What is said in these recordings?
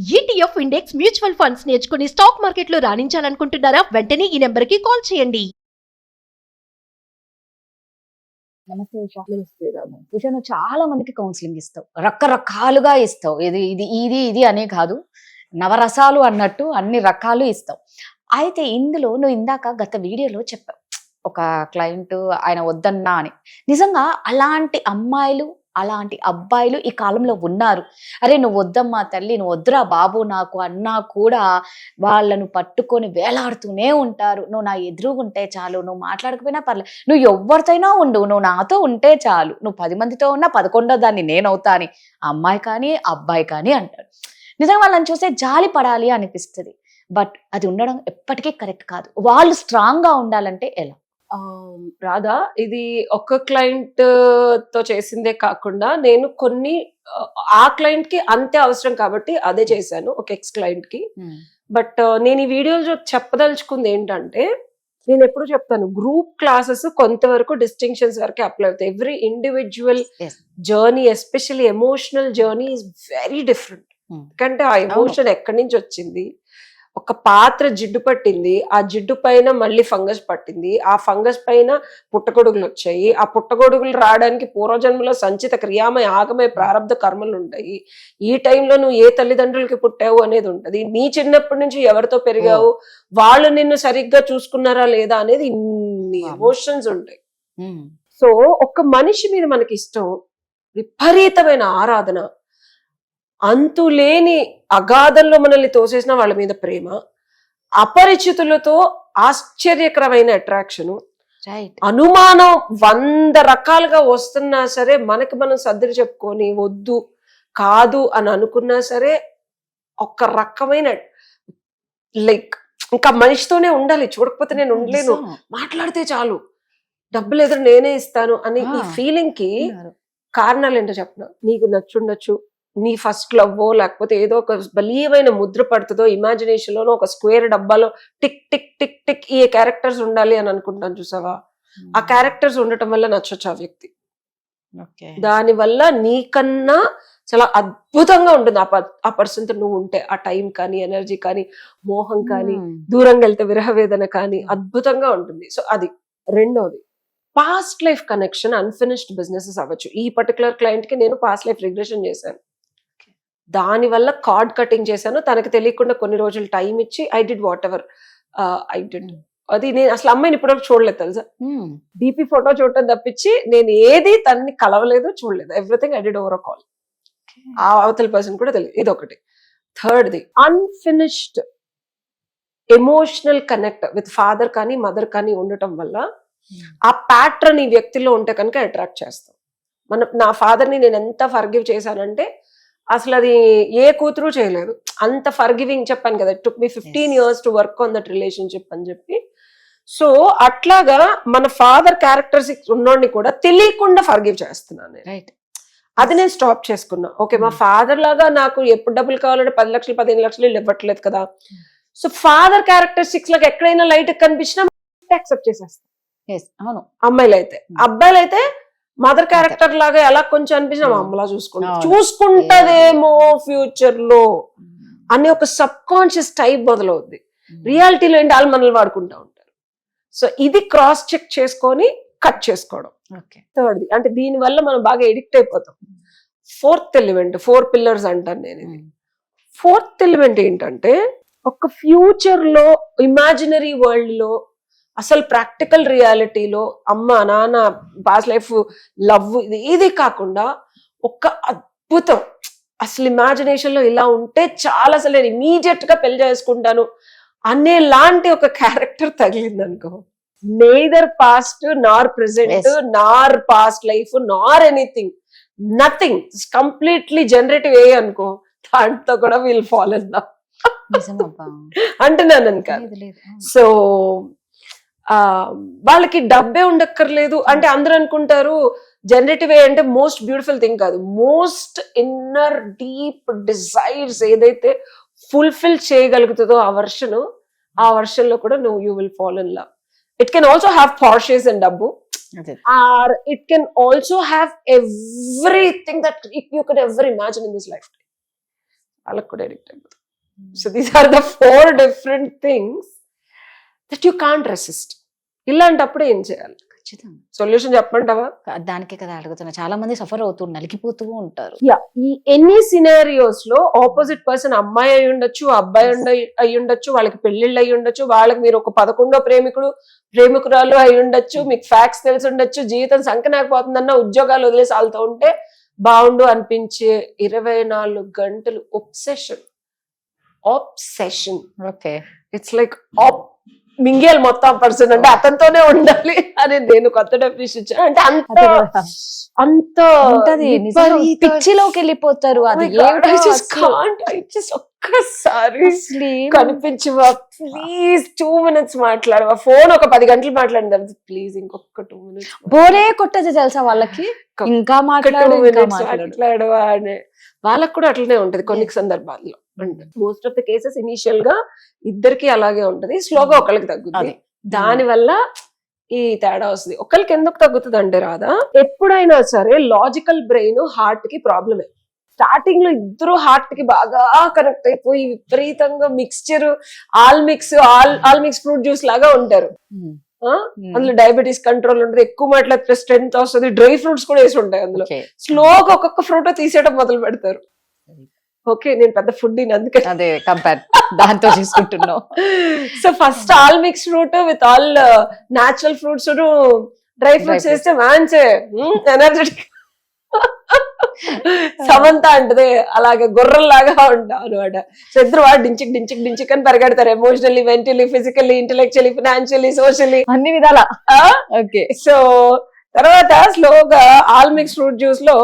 ETF index mutual funds నేర్చుకుని stock మార్కెట్లో రాణించాలనుకుంటున్నారా? వెంటనే ఈ నెంబర్కి కాల్ చేయండి. నమస్తే ఉషా. ఉషా, నువ్వు చాలా మందికి కౌన్సిలింగ్ ఇస్తావు, రకరకాలుగా ఇస్తావు. ఇది ఇది ఇది ఇది అనే కాదు, నవరసాలు అన్నట్టు అన్ని రకాలు ఇస్తావు. అయితే ఇందులో నువ్వు ఇందాక గత వీడియోలో చెప్పావు, ఒక క్లయింట్ ఆయన వద్దన్నా అని. నిజంగా అలాంటి అమ్మాయిలు అలాంటి అబ్బాయిలు ఈ కాలంలో ఉన్నారు. అరే నువ్వు వద్దమ్మా తల్లి, నువ్వు వద్దురా బాబు నాకు అన్నా కూడా వాళ్ళను పట్టుకొని వేలాడుతూనే ఉంటారు. నువ్వు నా ఎదురుగుంటే చాలు, నువ్వు మాట్లాడకపోయినా పర్లేదు, నువ్వు ఎవరితోనైనా ఉండు, నువ్వు నాతో ఉంటే చాలు, నువ్వు 10 మందితో ఉన్నా 11వ దాన్ని నేనవుతా అని అమ్మాయి కానీ అబ్బాయి కానీ అంటాడు. నిజంగా వాళ్ళని చూస్తే జాలి పడాలి అనిపిస్తుంది. బట్ అది ఉండడం ఎప్పటికీ కరెక్ట్ కాదు. వాళ్ళు స్ట్రాంగ్ గా ఉండాలంటే ఎలా? రాధా, ఇది ఒక్క క్లయింట్ తో చేసిందే కాకుండా నేను కొన్ని ఆ క్లయింట్ కి అంతే అవసరం కాబట్టి అదే చేశాను, ఒక ఎక్స్ క్లయింట్ కి. బట్ నేను ఈ వీడియోలో చెప్పదలుచుకుంది ఏంటంటే, నేను ఎప్పుడు చెప్తాను, గ్రూప్ క్లాసెస్ కొంతవరకు డిస్టింక్షన్స్ వరకే అప్లై అవుతాయి. Every individual journey, especially emotional journey is very different. ఎందుకంటే ఆ ఎమోషన్ ఎక్కడి నుంచి వచ్చింది, ఒక పాత్ర జిడ్డు పట్టింది, ఆ జిడ్డు పైన మళ్ళీ ఫంగస్ పట్టింది, ఆ ఫంగస్ పైన పుట్టగొడుగులు వచ్చాయి, ఆ పుట్టగొడుగులు రావడానికి పూర్వజన్మలో సంచిత క్రియామయ ఆగమయ ప్రారంభ కర్మలు ఉంటాయి. ఈ టైంలో నువ్వు ఏ తల్లిదండ్రులకి పుట్టావు అనేది ఉంటది, నీ చిన్నప్పటి నుంచి ఎవరితో పెరిగావు, వాళ్ళు నిన్ను సరిగ్గా చూసుకున్నారా లేదా అనేది ఇన్ని ఎమోషన్స్ ఉంటాయి. సో ఒక మనిషి మీద మనకి ఇష్టం, విపరీతమైన ఆరాధన, అంతులేని అగాధంలో మనల్ని తోసేసిన వాళ్ళ మీద ప్రేమ, అపరిచితులతో ఆశ్చర్యకరమైన అట్రాక్షను, అనుమానం 100 రకాలుగా వస్తున్నా సరే మనకి మనం సర్దులు చెప్పుకొని వద్దు కాదు అని అనుకున్నా సరే ఒక రకమైన లైక్ ఇంకా మనిషితోనే ఉండాలి, చూడకపోతే నేను ఉండలేను, మాట్లాడితే చాలు, డబ్బులు ఎదురు నేనే ఇస్తాను అని ఈ ఫీలింగ్ కి కారణాలు ఏంటో చెప్పనా? నీకు నచ్చుండొచ్చు, నీ ఫస్ట్ లవ్, లేకపోతే ఏదో ఒక బలీయమైన ముద్ర పడుతుందో ఇమాజినేషన్ లోనో ఒక స్క్వేర్ డబ్బాలో టిక్ టిక్ టిక్ టిక్ ఈ క్యారెక్టర్స్ ఉండాలి అని అనుకుంటాను, చూసావా? ఆ క్యారెక్టర్స్ ఉండటం వల్ల నచ్చొచ్చు ఆ వ్యక్తి. దాని వల్ల నీకన్నా చాలా అద్భుతంగా ఉంటుంది ఆ పర్సన్ తో నువ్వు ఉంటే. ఆ టైం కానీ, ఎనర్జీ కానీ, మోహం కానీ, దూరంగా వెళ్తే విరహవేదన కానీ అద్భుతంగా ఉంటుంది. సో అది. రెండోది, past life connection, unfinished businesses అవ్వచ్చు. ఈ పర్టికులర్ క్లయింట్ కి నేను పాస్ట్ లైఫ్ రిగ్రెషన్ చేశాను, దాని వల్ల కార్డ్ కటింగ్ చేశాను. తనకి తెలియకుండా కొన్ని రోజులు టైం ఇచ్చి I did what ever I did. అది నేను అసలు అమ్మాయిని ఇప్పటివరకు చూడలేదు తెలుసా, డీపీ ఫోటో చూడటం తప్పించి నేను ఏది తనని కలవలేదు, చూడలేదు. Everything I did over a call. ఆ అవతల పర్సన్ కూడా తెలియదు. ఇదొకటి. థర్డ్ది, unfinished emotional connect with father కానీ మదర్ కానీ ఉండటం వల్ల ఆ ప్యాటర్న్ ఈ వ్యక్తిలో ఉంటే కనుక అట్రాక్ట్ చేస్తాం. నా ఫాదర్ని నేను ఎంత ఫర్గివ్ చేశానంటే అసలు అది ఏ కూతురు చేయలేదు, అంత ఫర్గివింగ్. చెప్పాను కదా, it took me 15 years to work on that relationship అని చెప్పి. సో అట్లాగా మన ఫాదర్ క్యారెక్టర్స్ ఉన్నోడిని కూడా తెలియకుండా ఫర్గివ్ చేస్తున్నాను నేను. అది నేను స్టాప్ చేసుకున్నా. ఓకే, మా ఫాదర్ లాగా నాకు ఎప్పుడు డబ్బులు కావాలంటే 10 లక్షలు 15 లక్షలు ఇవ్వట్లేదు కదా. సో ఫాదర్ క్యారెక్టరిస్టిక్స్ లాగా ఎక్కడైనా లైట్ కనిపించినా యాక్సెప్ట్ చేసేస్తాను. అమ్మాయిలు అయితే. అబ్బాయిలు అయితే మదర్ క్యారెక్టర్ లాగా ఎలా కొంచెం అనిపించినా అమ్మలా చూసుకుంటదేమో ఫ్యూచర్ లో అనే ఒక సబ్ కాన్షియస్ టైప్ మొదలవుద్ది. రియాలిటీలో ఏంటి, వాళ్ళు మనల్ని వాడుకుంటా ఉంటారు. సో ఇది క్రాస్ చెక్ చేసుకొని కట్ చేసుకోవడం. థర్డ్ది, అంటే దీని వల్ల మనం బాగా ఎడిక్ట్ అయిపోతాం. ఫోర్త్ ఎలిమెంట్, 4 pillars అంటాను నేను. ఇది 4th ఎలిమెంట్ ఏంటంటే, ఒక ఫ్యూచర్ లో ఇమాజినరీ వరల్డ్ లో అసలు ప్రాక్టికల్ రియాలిటీలో అమ్మ నాన్న పాస్ట్ లైఫ్ లవ్ ఇది కాకుండా ఒక అద్భుతం, అసలు ఇమాజినేషన్ లో ఇలా ఉంటే చాలా, అసలు నేను ఇమీడియట్ గా పెళ్లి చేసుకుంటాను అనే లాంటి ఒక క్యారెక్టర్ తగిలింది అనుకో, నెయిదర్ పాస్ట్ నార్ ప్రెసెంట్ నార్ పాస్ట్ లైఫ్ నార్ ఎనీథింగ్, నథింగ్, కంప్లీట్లీ జనరేటివ్ ఏ అనుకో, దాంతో కూడా వీల్ ఫాల్ ఇన్ లవ్ అంటున్నాను అనుక. సో వాళ్ళకి డబ్బే ఉండక్కర్లేదు అంటే అందరూ అనుకుంటారు జనరేటివ్ ఏ అంటే మోస్ట్ బ్యూటిఫుల్ థింగ్ కాదు. మోస్ట్ ఇన్నర్ డీప్ డిజైర్స్ ఏదైతే ఫుల్ఫిల్ చేయగలుగుతుందో ఆ వర్షన్ లో కూడా నువ్వు you will fall in love. It can also have purchases and డబ్బు, or it can also have everything that you could ever imagine in this lifetime. వాళ్ళకి కూడా addict అయిపోతారు. So these are the 4 different things that you can't resist. ఇలాంటప్పుడు ఏం చేయాలి? ఖచ్చితంగా solution చెప్పమంటావా? దానికే కదా అడుగుతున్నా. చాలా మంది సఫర్ అవుతూ నలిగిపోతూ ఉంటారు. ఈ ఎన్ని సినారియోస్ లో ఆపోజిట్ పర్సన్ అమ్మాయి అయి ఉండొచ్చు, అబ్బాయి అయి ఉండొచ్చు, వాళ్ళకి పెళ్లిళ్ళు అయి ఉండొచ్చు, వాళ్ళకి మీరు ఒక 11వ ప్రేమికురాలు అయి ఉండొచ్చు, మీకు ఫ్యాక్ట్స్ తెలిసి ఉండొచ్చు, జీవితం సంకనాకపోతుందన్న ఉద్యోగాలు వదిలేసి వాళ్ళతో ఉంటే బాగుండు అనిపించే 24 గంటలు ఆబ్సెషన్. ఓకే, ఇట్స్ లైక్ మింగేల్ మొత్తం పర్సన్ అంటే అతనితోనే ఉండాలి అని నేను కొత్త డెఫినేషన్ ఇచ్చాను. అంటే అంత పిచ్చిలోకి వెళ్ళిపోతారు. అది ఒక్కసారి కనిపించవా ప్లీజ్ 2 minutes మాట్లాడవా, ఫోన్ ఒక 10 గంటలు మాట్లాడిన తర్వాత ప్లీజ్ ఇంకొక 2 minutes బోరే కొట్టదు తెలుసా వాళ్ళకి, ఇంకా మాట్లాడవా అని. వాళ్ళకు కూడా అట్లనే ఉంటది కొన్ని సందర్భాల్లో. అంటే most of the cases initial గా ఇద్దరికి అలాగే ఉంటది, స్లోగా ఒకరికి తగ్గుతుంది. దాని వల్ల ఈ తేడా వస్తుంది. ఒకరికి ఎందుకు తగ్గుతుంది అంటే రాదా, ఎప్పుడైనా సరే లాజికల్ బ్రెయిన్ హార్ట్ కి ప్రాబ్లమే. స్టార్టింగ్ లో ఇద్దరు హార్ట్ కి బాగా కనెక్ట్ అయిపోయి విపరీతంగా mixture all mix fruit juice లాగా ఉంటారు. అందులో డయాబెటీస్ కంట్రోల్ ఉంటుంది, ఎక్కువ మాట్లాడితే స్ట్రెంత్ వస్తుంది, డ్రై ఫ్రూట్స్ కూడా వేసి ఉంటాయి అందులో. స్లోగా ఒక్కొక్క ఫ్రూట్ తీసేయడం మొదలు పెడతారు. ఓకే, నేను పెద్ద ఫుడ్ అందుకే అదే కంపేర్ దాంతో చూసుకుంటున్నావు. So first all mix fruit with all natural fruits dry fruits వేస్తే మంచి ఎనర్జెటిక్. సమంత అంటది అలాగే గుర్రల్లాగా ఉంటాం అనమాట. సో ఇద్దరు వాడు డించిక్ అని పరిగెడతారు, emotionally, mentally, physically, intellectually, financially, socially, అన్ని విధాలా. ఓకే, సో తర్వాత స్లోగా ఆల్ మిక్స్ ఫ్రూట్ జ్యూస్ లో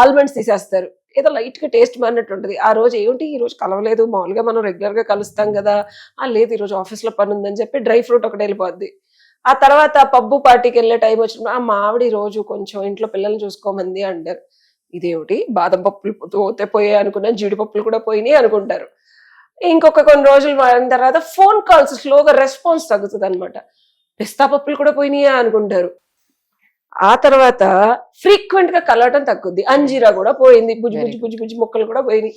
ఆల్మండ్స్ తీసేస్తారు. ఏదో లైట్ గా టేస్ట్ మారినట్టు ఉంటుంది. ఆ రోజు ఏమిటి ఈ రోజు కలవలేదు, మామూలుగా మనం రెగ్యులర్ గా కలుస్తాం కదా, లేదు ఈ రోజు ఆఫీస్ లో పని ఉందని చెప్పి డ్రై ఫ్రూట్ ఒకటి వెళ్ళిపోద్ది. ఆ తర్వాత పబ్బు పార్టీకి వెళ్ళే టైం వచ్చిన మా ఆవిడ ఈ రోజు కొంచెం ఇంట్లో పిల్లల్ని చూసుకోమంది అంటారు. ఇదేమిటి బాదం పప్పులు పోయాయి అనుకున్నా, జీడిపప్పులు కూడా పోయినాయి అనుకుంటారు. ఇంకొక కొన్ని రోజులు మారిన తర్వాత ఫోన్ కాల్స్ స్లోగా రెస్పాన్స్ తగ్గుతుంది అనమాట. పిస్తా పప్పులు కూడా పోయినాయా అనుకుంటారు. ఆ తర్వాత ఫ్రీక్వెంట్ గా కలవటం తగ్గుద్ది, అంజీరా కూడా పోయింది, బుజ్జి ముక్కలు కూడా పోయినాయి.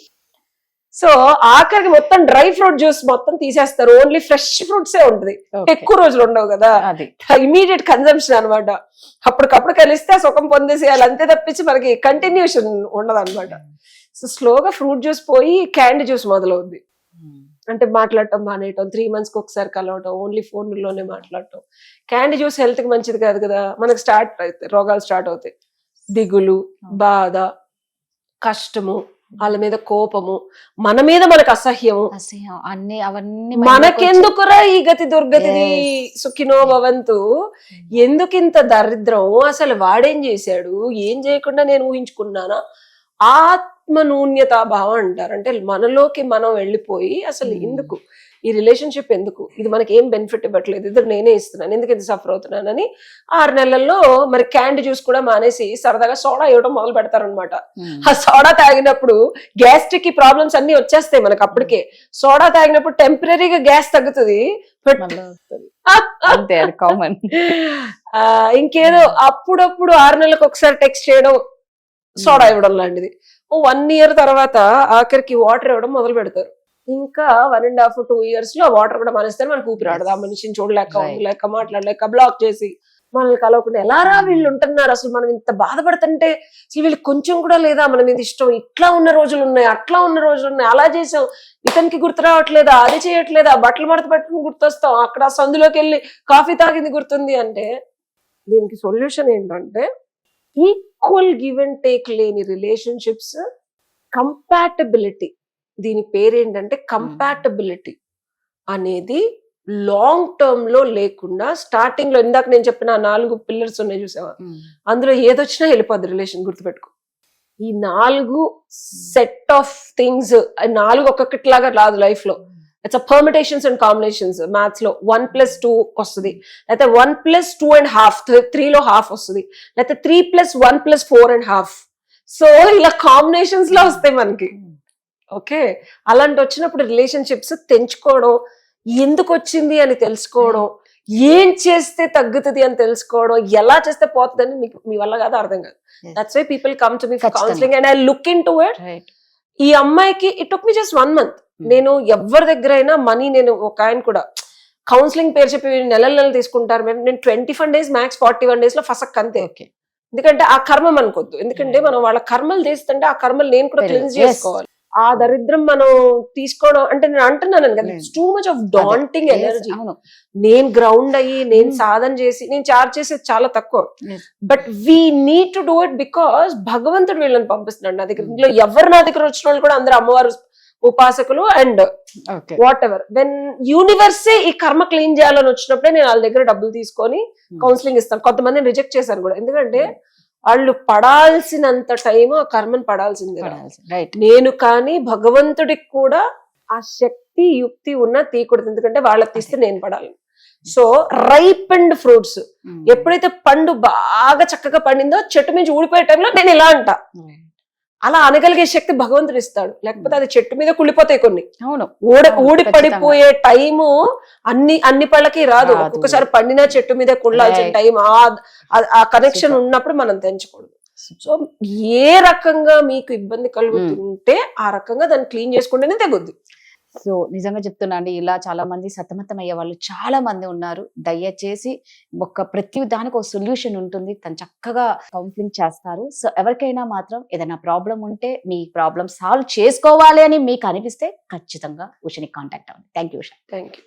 సో ఆఖరికి మొత్తం డ్రై ఫ్రూట్ జ్యూస్ మొత్తం తీసేస్తారు, ఓన్లీ ఫ్రెష్ ఫ్రూట్స్ ఏ ఉంటుంది. ఎక్కువ రోజులు ఉండవు కదా, ఇమీడియట్ కన్జంప్షన్ అనమాట. అప్పటికప్పుడు కలిస్తే సుఖం పొందేసేయాలి అంతే తప్పించి మనకి కంటిన్యూషన్ ఉండదు అనమాట. సో స్లోగా ఫ్రూట్ జ్యూస్ పోయి క్యాండీ జ్యూస్ మొదలవుద్ది. అంటే మాట్లాడటం మానేయటం, 3 months కి ఒకసారి కలవటం, ఓన్లీ ఫోన్లోనే మాట్లాడటం. క్యాండీ జ్యూస్ హెల్త్ కి మంచిది కాదు కదా, మనకు రోగాలు స్టార్ట్ అవుతాయి. దిగులు, బాధ, కష్టము, వాళ్ళ మీద కోపము, మన మీద మనకు అసహ్యము, అన్ని అవన్నీ మనకెందుకురా ఈ గతి దుర్గతిది సుఖినో భవంతు, ఎందుకింత దరిద్రం, అసలు వాడేం చేశాడు, ఏం చేయకుండా నేను ఊహించుకున్నానా, ఆత్మనూన్యతా భావం అంటారు. అంటే మనలోకి మనం వెళ్ళిపోయి అసలు ఎందుకు ఈ రిలేషన్షిప్, ఎందుకు ఇది మనకి ఏం బెనిఫిట్ ఇవ్వట్లేదు, ఇద్దరు నేనే ఇస్తున్నాను, ఎందుకు ఇది సఫర్ అవుతున్నానని 6 నెలల్లో మరి క్యాండీ జ్యూస్ కూడా మానేసి సరదాగా సోడా ఇవ్వడం మొదలు పెడతారనమాట. ఆ సోడా తాగినప్పుడు గ్యాస్ట్రిక్ ప్రాబ్లమ్స్ అన్ని వచ్చేస్తాయి మనకు. అప్పటికే సోడా తాగినప్పుడు టెంపరీగా గ్యాస్ తగ్గుతుంది, కామన్. ఇంకేదో అప్పుడప్పుడు 6 నెలలకు ఒకసారి టెక్స్ట్ చేయడం, సోడా ఇవ్వడం లాంటిది. 1 year తర్వాత ఆఖరికి వాటర్ ఇవ్వడం మొదలు పెడతారు. ఇంకా 1.5-2 years లో వాటర్ కూడా మానేస్తారు. మనకు ఊపిరాడదు, ఆ మనిషిని చూడలేక, ఉండలేక, మాట్లాడలేక, బ్లాక్ చేసి మనల్ని కలవకుండా ఎలారా వీళ్ళు ఉంటున్నారు, అసలు మనం ఇంత బాధపడుతుంటే అసలు వీళ్ళకి కొంచెం కూడా లేదా మన మీద ఇష్టం, ఇట్లా ఉన్న రోజులు ఉన్నాయి, అట్లా ఉన్న రోజులు ఉన్నాయి, అలా చేసాం, ఇతనికి గుర్తు రావట్లేదా, అది చేయట్లేదా, బట్టలు మడత పెట్టుకుని గుర్తొస్తాం, అక్కడ సందులోకి వెళ్ళి కాఫీ తాగింది గుర్తుంది. అంటే దీనికి సొల్యూషన్ ఏంటంటే ఈక్వల్ గివ్ అండ్ టేక్ లేని రిలేషన్షిప్స్, కంపాటబిలిటీ. దీని పేరేంటంటే కంపాటబిలిటీ అనేది లాంగ్ టర్మ్ లో లేకుండా స్టార్టింగ్ లో ఇందాక నేను చెప్పిన 4 pillars ఉన్నాయి చూసావా, అందులో ఏదొచ్చినా వెళ్ళిపోద్ది రిలేషన్. గుర్తుపెట్టుకో, ఈ 4 సెట్ ఆఫ్ థింగ్స్, 4 ఒక్కొక్కటిలాగా రాదు లైఫ్ లో. It's permutations and combinations. Maths లో 1+2 వస్తుంది, లేకపోతే 1+2.5, 3లో హాఫ్ వస్తుంది, లేకపోతే 3+1+4.5. సో ఇలా కాంబినేషన్స్ లో వస్తాయి మనకి. ఓకే, అలాంటి వచ్చినప్పుడు రిలేషన్షిప్స్ తెంచుకోవడం, ఎందుకు వచ్చింది అని తెలుసుకోవడం, ఏం చేస్తే తగ్గుతుంది అని తెలుసుకోవడం, ఎలా చేస్తే పోతుందని మీ వల్ల కాదు, అర్థం కాదు. That's why people come to me for counselling and I look in to it. ఈ అమ్మాయికి it took me just 1 month. నేను ఎవరి దగ్గర అయినా మనీ, నేను ఒక ఆయన కూడా కౌన్సిలింగ్ పేరు చెప్పి నెలలు తీసుకుంటారు మేడం, నేను 21 days మ్యాక్స్ 41 days లో ఫసక్ అంతే. ఓకే, ఎందుకంటే ఆ కర్మ మనకొద్దు, ఎందుకంటే మనం వాళ్ళ కర్మలు తీస్తుంటే ఆ కర్మలు నేను కూడా క్లీన్స్ చేసుకోవాలి. ఆ దరిద్రం మనం తీసుకోవడం అంటే నేను అంటున్నాను కదా, it's too much of daunting energy. నేను గ్రౌండ్ అయ్యి నేను సాధన చేసి నేను చార్జ్ చేసేది చాలా తక్కువ, but we need to do it because భగవంతుడు వీళ్ళని పంపిస్తున్నాడు నా దగ్గర. ఇందులో ఎవరు నా దగ్గర వచ్చిన వాళ్ళు కూడా అందరూ అమ్మవారు ఉపాసకులు and what ever. When universe ఈ కర్మ క్లీన్ చేయాలని వచ్చినప్పుడే నేను వాళ్ళ దగ్గర డబ్బులు తీసుకొని కౌన్సిలింగ్ ఇస్తాను. కొంతమందిని రిజెక్ట్ చేశాను కూడా, ఎందుకంటే వాళ్ళు పడాల్సినంత టైం ఆ కర్మను పడాల్సిందే. నేను కానీ భగవంతుడికి కూడా ఆ శక్తి యుక్తి ఉన్నా తీయకూడదు, ఎందుకంటే వాళ్ళకి తీస్తే నేను పడాలి. సో రైప్ అండ్ ఫ్రూట్స్ ఎప్పుడైతే పండు బాగా చక్కగా పండిందో చెట్టు నుంచి ఊడిపోయే టైంలో నేను ఇలా అంటా, అలా అనగలిగే శక్తి భగవంతుడు ఇస్తాడు. లేకపోతే అది చెట్టు మీద కుళ్ళిపోతాయి కొన్ని. ఊడి పడిపోయే టైము అన్ని పళ్ళకి రాదు. ఒక్కొక్కసారి పండిన చెట్టు మీద కుళ్ళాల్సిన టైం, ఆ కనెక్షన్ ఉన్నప్పుడు మనం తెంచకూడదు. సో ఏ రకంగా మీకు ఇబ్బంది కలుగుతుంటే ఆ రకంగా దాన్ని క్లీన్ చేసుకుంటేనే తెగుద్ది. సో నిజంగా చెప్తున్నా అండి, ఇలా చాలా మంది సతమతం అయ్యే వాళ్ళు చాలా మంది ఉన్నారు. దయచేసి ప్రతి దానికి ఒక సొల్యూషన్ ఉంటుంది, తను చక్కగా కౌన్సిలింగ్ చేస్తారు. సో ఎవరికైనా మాత్రం ఏదైనా ప్రాబ్లం ఉంటే మీ ప్రాబ్లం సాల్వ్ చేసుకోవాలి అని మీకు అనిపిస్తే ఖచ్చితంగా ఉషని కాంటాక్ట్ అవ్వండి. Thank you Usha. Thank you.